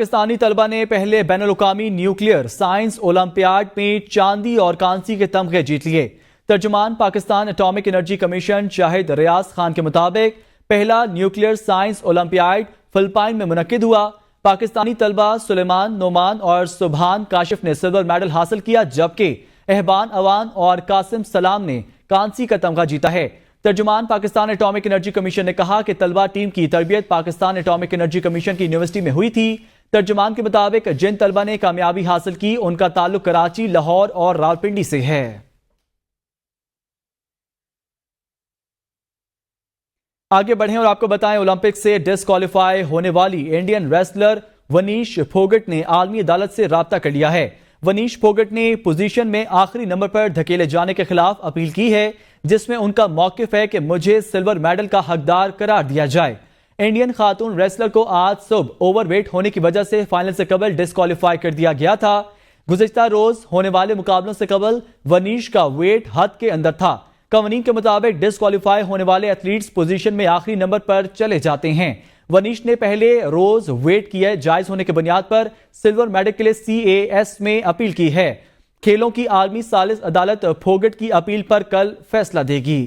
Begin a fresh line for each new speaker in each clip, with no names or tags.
پاکستانی طلبہ نے پہلے بین الاقوامی نیوکلیئر سائنس اولمپیاڈ میں چاندی اور کانسی کے تمغے جیت لیے۔ ترجمان پاکستان اٹامک انرجی کمیشن شاہد ریاض خان کے مطابق پہلا نیوکلیئر سائنس اولمپیاڈ فلپائن میں منعقد ہوا۔ پاکستانی طلبہ سلیمان نعمان اور سبحان کاشف نے سلور میڈل حاصل کیا، جبکہ احبان اوان اور قاسم سلام نے کانسی کا تمغہ جیتا ہے۔ ترجمان پاکستان اٹامک انرجی کمیشن نے کہا کہ طلبہ ٹیم کی تربیت پاکستان اٹامک انرجی کمیشن کی یونیورسٹی میں ہوئی تھی۔ ترجمان کے مطابق جن طلبہ نے کامیابی حاصل کی ان کا تعلق کراچی، لاہور اور راولپنڈی سے ہے۔ آگے بڑھیں اور آپ کو بتائیں، اولمپک سے ڈسکوالیفائی ہونے والی انڈین ریسلر ونیش پھوگٹ نے عالمی عدالت سے رابطہ کر لیا ہے۔ ونیش پھوگٹ نے پوزیشن میں آخری نمبر پر دھکیلے جانے کے خلاف اپیل کی ہے، جس میں ان کا موقف ہے کہ مجھے سلور میڈل کا حقدار قرار دیا جائے۔ انڈین خاتون ریسلر کو آج صبح اوور ویٹ ہونے کی وجہ سے فائنل سے قبل ڈسکوالیفائی کر دیا گیا تھا۔ گزشتہ روز ہونے والے مقابلوں سے قبل ونیش کا ویٹ حد کے اندر تھا۔ قوانین کے مطابق ڈسکوالیفائی ہونے والے ایتھلیٹس پوزیشن میں آخری نمبر پر چلے جاتے ہیں۔ ونیش نے پہلے روز ویٹ کیے جائز ہونے کی بنیاد پر سلور میڈل کے لیے CAS میں اپیل کی ہے۔ کھیلوں کی عالمی ثالث عدالت پھوگٹ کی اپیل پر کل فیصلہ دے گی۔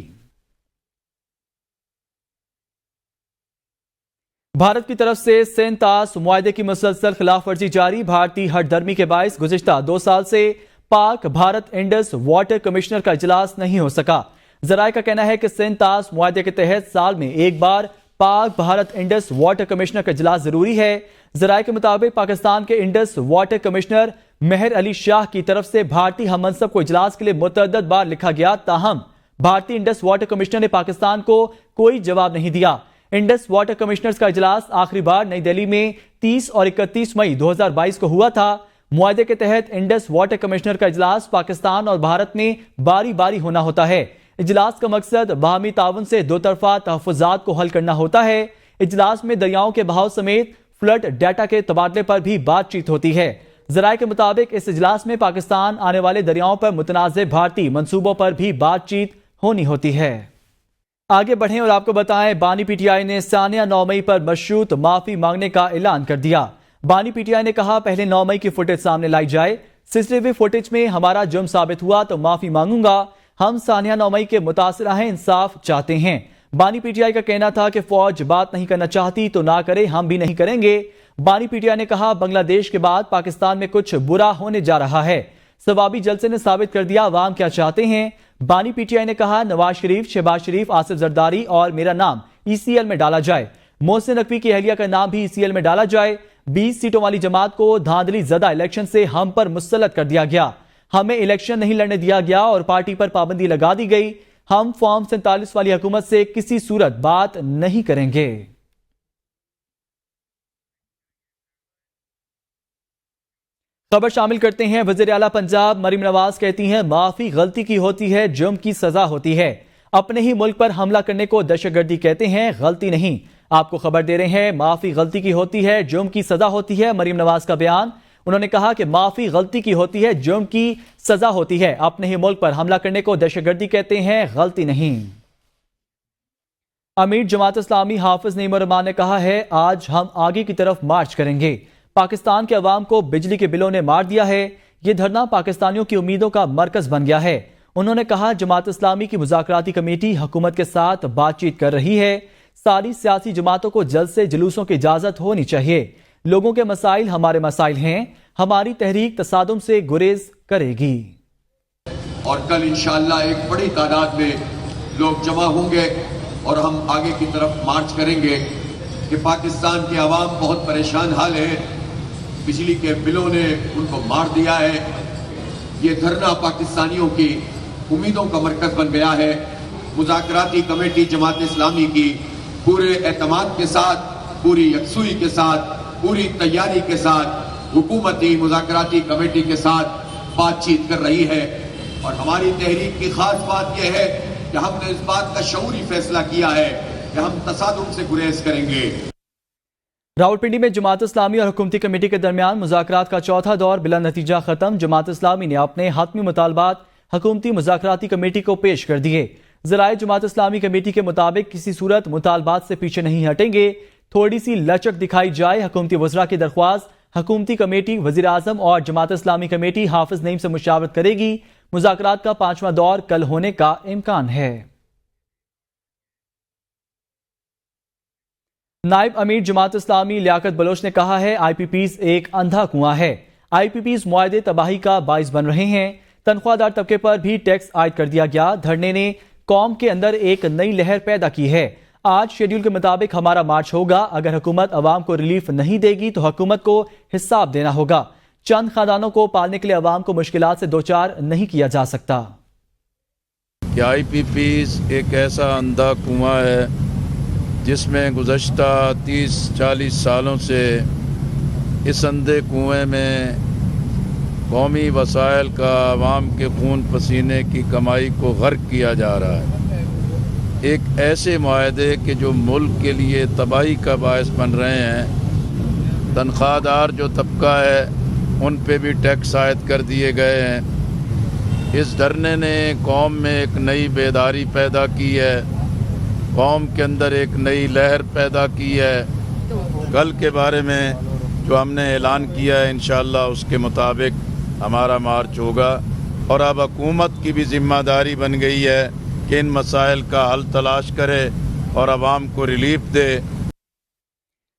بھارت کی طرف سے سندھ طاس معاہدے کی مسلسل خلاف ورزی جاری۔ بھارتی ہٹ دھرمی کے باعث گزشتہ 2 سال سے پاک بھارت انڈس واٹر کمشنر کا اجلاس نہیں ہو سکا۔ ذرائع کا کہنا ہے کہ سندھ طاس معاہدے کے تحت سال میں ایک بار پاک بھارت انڈس واٹر کمشنر کا اجلاس ضروری ہے۔ ذرائع کے مطابق پاکستان کے Indus water commissioner Mehr Ali Shah کی طرف سے بھارتی ہم منصب کو اجلاس کے لیے متعدد بار لکھا گیا، تاہم بھارتی انڈس واٹر کمشنر نے پاکستان کو کوئی جواب نہیں دیا۔ انڈس واٹر کمشنرز کا اجلاس آخری بار نئی دہلی میں 30 اور 31 مئی 2022 کو ہوا تھا۔ معاہدے کے تحت انڈس واٹر کمشنر کا اجلاس پاکستان اور بھارت میں باری باری ہونا ہوتا ہے۔ اجلاس کا مقصد باہمی تعاون سے دو طرفہ تحفظات کو حل کرنا ہوتا ہے۔ اجلاس میں دریاؤں کے بہاؤ سمیت فلڈ ڈیٹا کے تبادلے پر بھی بات چیت ہوتی ہے۔ ذرائع کے مطابق اس اجلاس میں پاکستان آنے والے دریاؤں پر متنازع بھارتی منصوبوں پر بھی بات چیت ہونی ہوتی ہے۔ آگے بڑھیں اور آپ کو بتائیں، بانی PTI نے ثانیہ 9 مئی پر مشروط معافی مانگنے کا اعلان کر دیا۔ بانی PTI نے کہا پہلے 9 مئی کی فوٹیج سامنے لائی جائے، CCTV فوٹیج میں ہمارا جرم ثابت ہوا تو معافی مانگوں گا۔ ہم ثانیہ 9 مئی کے متاثرہ ہیں، انصاف چاہتے ہیں۔ بانی PTI کا کہنا تھا کہ فوج بات نہیں کرنا چاہتی تو نہ کرے، ہم بھی نہیں کریں گے۔ بانی PTI نے کہا بنگلہ دیش کے بعد پاکستان میں کچھ برا ہونے جا رہا ہے۔ ثوابی جلسے نے ثابت کر دیا عوام کیا چاہتے ہیں۔ بانی PTI نے کہا نواز شریف، شہباز شریف، آصف زرداری اور میرا نام ECL میں ڈالا جائے۔ محسن نقوی کی اہلیہ کا نام بھی ECL میں ڈالا جائے۔ 20 سیٹوں والی جماعت کو دھاندلی زدہ الیکشن سے ہم پر مسلط کر دیا گیا۔ ہمیں الیکشن نہیں لڑنے دیا گیا اور پارٹی پر پابندی لگا دی گئی۔ ہم فارم 47 والی حکومت سے کسی صورت بات نہیں کریں گے۔ خبر شامل کرتے ہیں، وزیر اعلیٰ پنجاب مریم نواز کہتی ہیں معافی غلطی کی ہوتی ہے، جرم کی سزا ہوتی ہے۔ اپنے ہی ملک پر حملہ کرنے کو دہشت گردی کہتے ہیں، غلطی نہیں۔ آپ کو خبر دے رہے ہیں معافی غلطی کی ہوتی ہے، جرم کی سزا ہوتی ہے۔ مریم نواز کا بیان، انہوں نے کہا کہ معافی غلطی کی ہوتی ہے، جرم کی سزا ہوتی ہے۔ اپنے ہی ملک پر حملہ کرنے کو دہشت گردی کہتے ہیں، غلطی نہیں۔ امیر جماعت اسلامی حافظ نعیم الرحمان نے کہا ہے آج ہم آگے کی طرف مارچ کریں گے۔ پاکستان کے عوام کو بجلی کے بلوں نے مار دیا ہے، یہ دھرنا پاکستانیوں کی امیدوں کا مرکز بن گیا ہے۔ انہوں نے کہا جماعت اسلامی کی مذاکراتی کمیٹی حکومت کے ساتھ بات چیت کر رہی ہے۔ ساری سیاسی جماعتوں کو جلد سے جلوسوں کی اجازت ہونی چاہیے۔ لوگوں کے مسائل ہمارے مسائل ہیں، ہماری تحریک تصادم سے گریز کرے گی۔
اور کل انشاءاللہ ایک بڑی تعداد میں لوگ جمع ہوں گے اور ہم آگے کی طرف مارچ کریں گے کہ پاکستان کے عوام بہت پریشان حال ہے، بجلی کے بلوں نے ان کو مار دیا ہے۔ یہ دھرنا پاکستانیوں کی امیدوں کا مرکز بن گیا ہے۔ مذاکراتی کمیٹی جماعت اسلامی کی پورے اعتماد کے ساتھ، پوری یکسوئی کے ساتھ، پوری تیاری کے ساتھ حکومتی مذاکراتی کمیٹی کے ساتھ بات چیت کر رہی ہے۔ اور ہماری تحریک کی خاص بات یہ ہے کہ ہم نے اس بات کا شعوری فیصلہ کیا ہے کہ ہم تصادم سے گریز کریں گے۔
راولپنڈی میں جماعت اسلامی اور حکومتی کمیٹی کے درمیان مذاکرات کا چوتھا دور بلا نتیجہ ختم۔ جماعت اسلامی نے اپنے حتمی مطالبات حکومتی مذاکراتی کمیٹی کو پیش کر دیے۔ ذرائع جماعت اسلامی کمیٹی کے مطابق کسی صورت مطالبات سے پیچھے نہیں ہٹیں گے، تھوڑی سی لچک دکھائی جائے۔ حکومتی وزراء کی درخواست حکومتی کمیٹی وزیر اعظم اور جماعت اسلامی کمیٹی حافظ نعیم سے مشاورت کرے گی. مذاکرات کا 5واں دور کل ہونے کا امکان ہے. نائب امیر جماعت اسلامی لیاقت بلوچ نے کہا ہے آئی پی پیز ایک اندھا کنواں ہے. آئی پی پیز معاہدے تباہی کا باعث بن رہے ہیں. تنخواہ دار طبقے پر بھی ٹیکس عائد کر دیا گیا. دھرنے نے قوم کے اندر ایک نئی لہر پیدا کی ہے. آج شیڈول کے مطابق ہمارا مارچ ہوگا. اگر حکومت عوام کو ریلیف نہیں دے گی تو حکومت کو حساب دینا ہوگا. چند خاندانوں کو پالنے کے لیے عوام کو مشکلات سے دوچار نہیں کیا جا سکتا.
آئی پی پیز ایک ایسا اندھا کنواں ہے جس میں گزشتہ 30-40 سالوں سے اس اندھے کنویں میں قومی وسائل کا عوام کے خون پسینے کی کمائی کو غرق کیا جا رہا ہے. ایک ایسے معاہدے کہ جو ملک کے لیے تباہی کا باعث بن رہے ہیں. تنخواہ دار جو طبقہ ہے ان پہ بھی ٹیکس عائد کر دیے گئے ہیں. اس دھرنے نے قوم میں ایک نئی بیداری پیدا کی ہے. قوم کے اندر ایک نئی لہر پیدا کی ہے. کل کے بارے میں جو ہم نے اعلان کیا ہے انشاءاللہ اس کے مطابق ہمارا مارچ ہوگا. اور اب حکومت کی بھی ذمہ داری بن گئی ہے کہ ان مسائل کا حل تلاش کرے اور عوام کو ریلیف دے.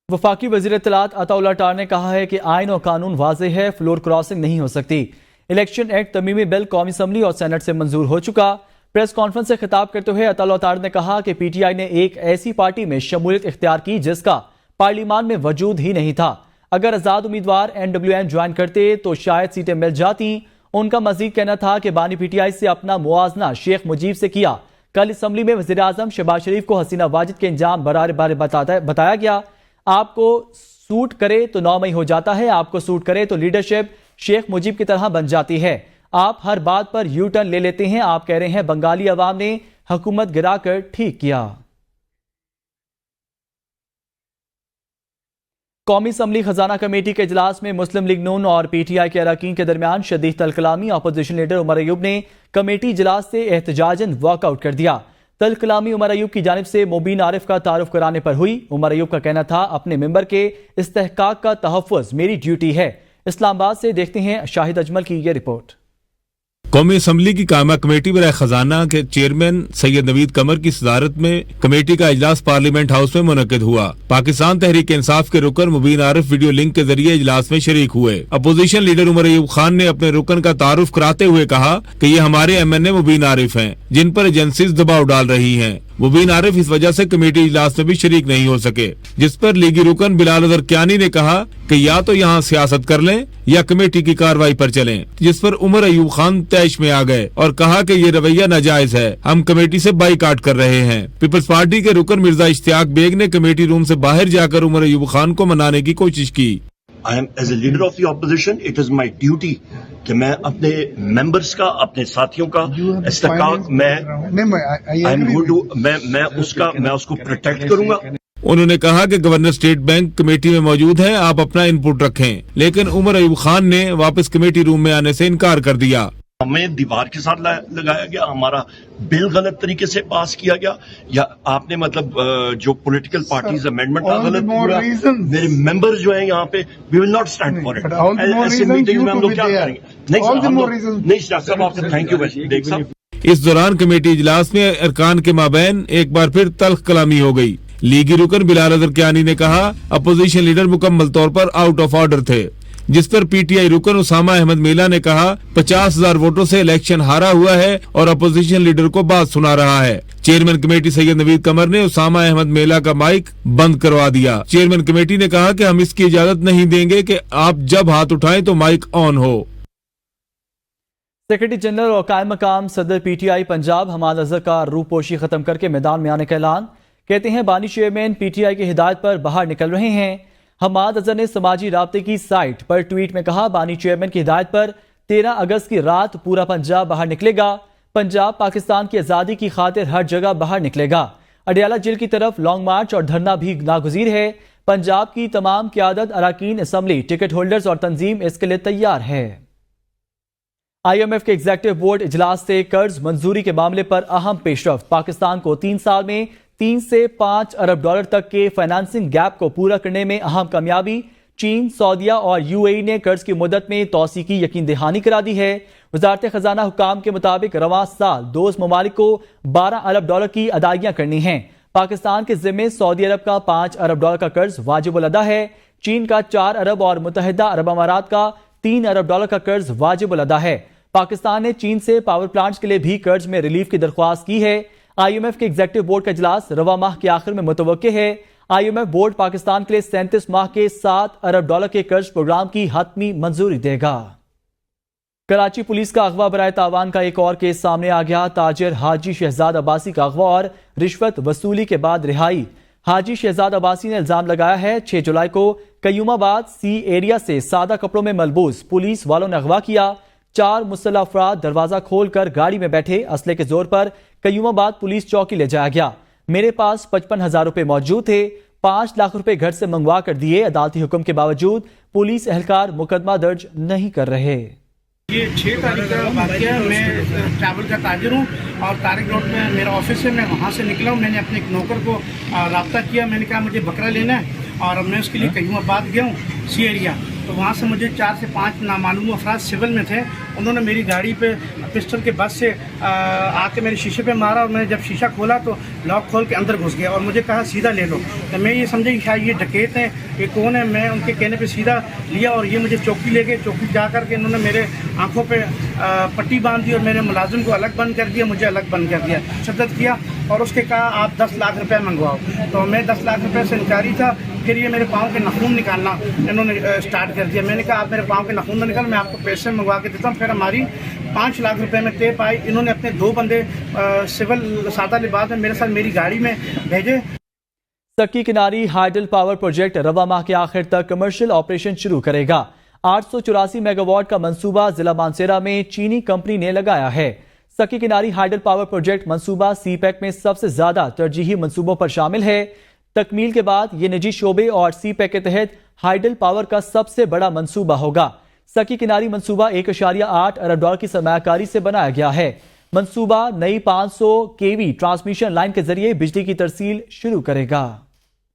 وفاقی وزیر اطلاعات عطا اللہ ٹار نے کہا ہے کہ آئین اور قانون واضح ہے. فلور کراسنگ نہیں ہو سکتی. الیکشن ایکٹ ترمیمی بل قومی اسمبلی اور سینٹ سے منظور ہو چکا. پریس کانفرنس سے خطاب کرتے ہوئے عطا اللہ ٹار نے کہا کہ پی ٹی آئی نے ایک ایسی پارٹی میں شمولیت اختیار کی جس کا پارلیمان میں وجود ہی نہیں تھا. اگر آزاد امیدوار NWN جوائن کرتے تو شاید سیٹیں مل جاتی. ان کا مزید کہنا تھا کہ بانی پی ٹی آئی سے اپنا موازنہ شیخ مجیب سے کیا. کل اسمبلی میں وزیر اعظم شہباز شریف کو حسینہ واجد کے انجام بارے بتایا گیا. آپ کو سوٹ کرے تو 9 مئی ہو جاتا ہے. آپ کو سوٹ کرے تو لیڈرشپ شیخ مجیب کی طرح بن جاتی ہے. آپ ہر بات پر یو ٹرن لے لیتے ہیں. آپ کہہ رہے ہیں بنگالی عوام نے حکومت گرا کر ٹھیک کیا. قومی اسمبلی خزانہ کمیٹی کے اجلاس میں مسلم لیگ نون اور پی ٹی آئی کے اراکین کے درمیان شدید تلخ کلامی. اپوزیشن لیڈر عمر ایوب نے کمیٹی اجلاس سے احتجاجاً واک آؤٹ کر دیا. تلخ کلامی عمر ایوب کی جانب سے مبین عارف کا تعارف کرانے پر ہوئی. عمر ایوب کا کہنا تھا اپنے ممبر کے استحقاق کا تحفظ میری ڈیوٹی ہے. اسلام آباد سے دیکھتے ہیں شاہد اجمل کی یہ رپورٹ.
قومی اسمبلی کی قائمہ کمیٹی برائے خزانہ کے چیئرمین سید نوید قمر کی صدارت میں کمیٹی کا اجلاس پارلیمنٹ ہاؤس میں منعقد ہوا. پاکستان تحریک انصاف کے رکن مبین عارف ویڈیو لنک کے ذریعے اجلاس میں شریک ہوئے. اپوزیشن لیڈر عمر ایوب خان نے اپنے رکن کا تعارف کراتے ہوئے کہا کہ یہ ہمارے MNA مبین عارف ہیں جن پر ایجنسیز دباؤ ڈال رہی ہیں. مبین عارف اس وجہ سے کمیٹی اجلاس میں بھی شریک نہیں ہو سکے, جس پر لیگی رکن بلال اظہر کیانی نے کہا کہ یا تو یہاں سیاست کر لیں یا کمیٹی کی کارروائی پر چلیں, جس پر عمر ایوب خان طیش میں آ گئے اور کہا کہ یہ رویہ ناجائز ہے, ہم کمیٹی سے بائیکاٹ کر رہے ہیں. پیپلز پارٹی کے رکن مرزا اشتیاق بیگ نے کمیٹی روم سے باہر جا کر عمر ایوب خان کو منانے کی کوشش کی.
I am as a leader of the opposition, it is my duty کہ میں اپنے ممبرز کا, اپنے ساتھیوں کا استحقاق میں اس کو پروٹیکٹ کروں گا.
انہوں نے کہا کہ گورنر اسٹیٹ بینک کمیٹی میں موجود ہے, آپ اپنا ان پٹ رکھیں, لیکن عمر ایوب خان نے واپس کمیٹی روم میں آنے سے انکار کر دیا.
ہمیں دیوار کے ساتھ لگایا گیا, ہمارا بل غلط طریقے سے پاس کیا گیا, یا آپ نے مطلب جو پولیٹیکل پارٹیز امینڈمنٹ کا غلط کیا. میرے ممبر جو ہیں یہاں پہ we will not stand for it. ایسے میٹنگ میں ہم لوگ کیا کریں گے؟ نہیں صاحب, آپ کا تھینک یو.
اس دوران کمیٹی اجلاس میں ارکان کے مابین ایک بار پھر تلخ کلامی ہو گئی. لیگی رکن بلال اظہر کیانی نے کہا اپوزیشن لیڈر مکمل طور پر آؤٹ آف آرڈر تھے, جس پر پی ٹی آئی رکن اسامہ احمد میلا نے کہا 50,000 ووٹوں سے الیکشن ہارا ہوا ہے اور اپوزیشن لیڈر کو بات سنا رہا ہے. چیئرمین کمیٹی سید نوید قمر نے اسامہ احمد میلا کا مائک بند کروا دیا. چیئرمین کمیٹی نے کہا کہ ہم اس کی اجازت نہیں دیں گے کہ آپ جب ہاتھ اٹھائیں تو مائک آن ہو.
سیکرٹری جنرل اور قائم مقام صدر P T I Punjab Hammad Azhar کا روپوشی ختم کر کے میدان میں آنے کا اعلان. کہتے ہیں بانی چیئرمین پی ٹی آئی کی ہدایت پر باہر نکل رہے ہیں. حماد اظہر نے سماجی رابطے کی سائٹ پر ٹویٹ میں کہا بانی چیئرمین کی ہدایت پر 13 اگست کی رات پورا پنجاب باہر نکلے گا. پنجاب پاکستان کی آزادی کی خاطر ہر جگہ باہر نکلے گا. اڈیالہ جیل کی طرف لانگ مارچ اور دھرنا بھی ناگزیر ہے. پنجاب کی تمام قیادت, اراکین اسمبلی, ٹکٹ ہولڈرز اور تنظیم اس کے لیے تیار ہے. IMF کے ایگزیکٹو بورڈ اجلاس سے قرض منظوری کے معاملے پر اہم پیش رفت. پاکستان کو 3 سال میں 3 سے 5 ارب ڈالر تک کے فائنانسنگ گیپ کو پورا کرنے میں اہم کامیابی. چین، سعودیہ اور UAE نے قرض کی مدت میں توسیع کی یقین دہانی کرا دی ہے۔ وزارت خزانہ حکام کے مطابق رواں سال دوست ممالک کو $12 ارب کی ادائیگیاں کرنی ہیں۔ پاکستان کے ذمے سعودی عرب کا $5 ارب کا قرض واجب الادا ہے، چین کا $4 ارب اور متحدہ عرب امارات کا $3 ارب کا قرض واجب الادا ہے۔ پاکستان نے چین سے پاور پلانٹس کے لیے بھی قرض میں ریلیف کی درخواست کی ہے۔ IMF کے ایگزیکٹو بورڈ کا اجلاس رواں ماہ کے آخر میں متوقع ہے۔ IMF بورڈ پاکستان کے لیے 37 ماہ کے $7 ارب کے قرض پروگرام کی حتمی منظوری دے گا۔ کراچی پولیس کا اغوا برائے تاوان کا ایک اور کیس سامنے آ گیا۔ تاجر حاجی شہزاد عباسی کا اغوا اور رشوت وصولی کے بعد رہائی۔ حاجی شہزاد عباسی نے الزام لگایا ہے 6 جولائی کو قیوم آباد سی ایریا سے سادہ کپڑوں میں ملبوس پولیس والوں نے اغوا کیا۔ 4 مسلح افراد دروازہ کھول کر گاڑی میں بیٹھے، اسلحے کے زور پر قیوم آباد پولیس چوکی لے جایا گیا۔ میرے پاس 55,000 روپے موجود تھے، 5 لاکھ روپے گھر سے منگوا کر دیے۔ عدالتی حکم کے باوجود پولیس اہلکار مقدمہ درج نہیں کر رہے۔
یہ 6 تاریخ کا واقعہ ہے۔ میں ٹریول کا تاجر ہوں اور طارق روڈ میں میرا آفس ہے، میں وہاں سے نکلا ہوں۔ میں نے اپنے ایک نوکر کو رابطہ کیا، میں نے کہا مجھے بکرا لینا ہے اور میں اس کے لیے قیوم آباد گیا ہوں سی ایریا، تو وہاں سے مجھے 4 سے 5 نامعلوم افراد سول میں تھے، انہوں نے میری گاڑی پہ پسٹل کے بس سے آ کے میرے شیشے پہ مارا اور میں نے جب شیشہ کھولا تو لاک کھول کے اندر گھس گیا اور مجھے کہا سیدھا لے لو۔ تو میں یہ سمجھا کہ شاید یہ ڈکیت ہیں، یہ کون ہے، میں ان کے کہنے پہ سیدھا لیا اور یہ مجھے چوکی لے گئے۔ چوکی جا کر کے انہوں نے میرے آنکھوں پہ پٹی باندھ دی اور میرے ملازم کو الگ بند کر دیا، مجھے الگ بند کر دیا، شدت کیا اور اس کے کہا آپ 10 لاکھ روپے منگواؤ۔ تو میں 10 لاکھ روپے سے انکاری تھا۔ پھر یہ میرے پاؤں کے ناخن نکالنا انہوں نے اسٹارٹ کر دیا۔ میں نے کہا آپ میرے پاؤں کے ناخن نہ نکال، میں آپ کو پیسے منگوا کے دیتا ہوں۔ پھر ہماری 5 لاکھ روپے میں طے پائی۔ انہوں نے اپنے 2 بندے سول سادہ لباس میں میرے ساتھ میری گاڑی میں بھیجے۔
سکی کناری ہائیڈل پاور پروجیکٹ رواں ماہ کے آخر تک کمرشل آپریشن شروع کرے گا۔ 884 میگا واٹ کا منصوبہ ضلع مانسیرا میں چینی کمپنی نے لگایا ہے۔ سکی کناری ہائیڈل پاور پروجیکٹ منصوبہ سی پیک میں سب سے زیادہ ترجیحی منصوبوں پر شامل ہے۔ تکمیل کے بعد یہ نجی شعبے اور سی پیک کے تحت ہائیڈل پاور کا سب سے بڑا منصوبہ ہوگا۔ سکی کناری منصوبہ 1.8 ارب کی سرمایہ کاری سے بنایا گیا ہے۔ منصوبہ نئی 500 kV ٹرانسمیشن لائن کے ذریعے بجلی کی ترسیل شروع کرے گا۔